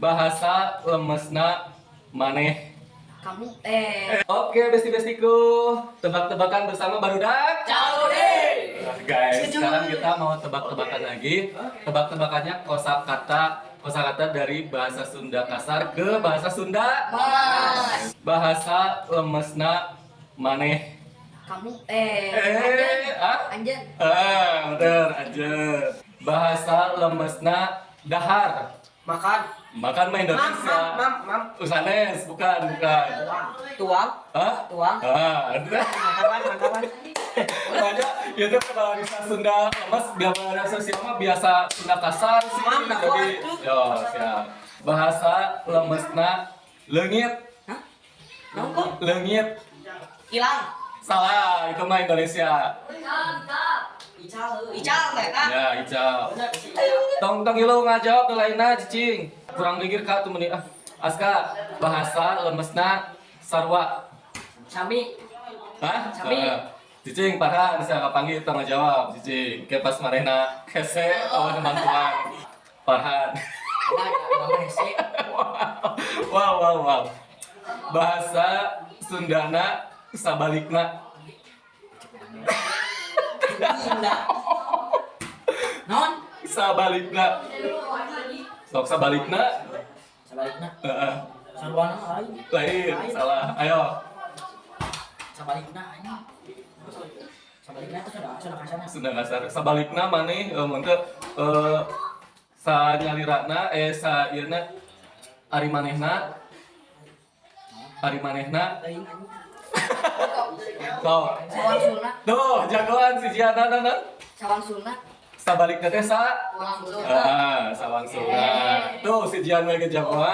bahasa lemesna maneh. Kamu Oke, besti-bestiku, tebak-tebakan bersama barudak. Ciao deh. Nah, guys, sekarang kita mau tebak-tebakan lagi. Tebak-tebakannya kosakata dari bahasa Sunda kasar ke bahasa Sunda. Mas. Bahasa lemesna maneh. Kamu Anjen. Anjen. Bener, anjen. Bahasa lemesna dahar. Makan mah Indonesia. Mam. Usanes, bukan. Tuang. Hah? Tuang. Makanan. Makanya itu kalau di Sunda lemes bahasa sosial mah biasa Sunda kasar sih. Mam, nah, Jadi, itu. yo, siap. Bahasa lemesna leungit. Hah? Nongko? Leungit. Hilang. Salah, itu mah Indonesia. Ical kan? Ya, hijau. Tong ilu ngajawab ke lainna cicing. Kurang mikir ka tuh meni ah. Aska, bahasa lemesna sarwa. Sami. Hah? Sami. Cicing parah bisa kapanggil tong ngajawab cicing. Ke pas marena hese awan mantuan. Farhan. Wow. Bahasa Sundana sabalikna. Sunda. Non. Sabalikna. Sok sabalikna. Sebaliknya. Heeh. Sarwana lain. Lain, salah. Ayo. Sebaliknya ini. Sebaliknya itu sudah kasarnya. Sunda kasar. Sabalikna maneh mun teu sa nyalirana sa ieu ari manehna. Ari manehna. Lain anjing. Tuh. Sawang Sunda. Tuh, jagoan si Jiana nanan. Sawang Sunda. Sabalikna teh sa. Sawang Sunda. Sawang Sunda. Tuh si Jian we jagoan.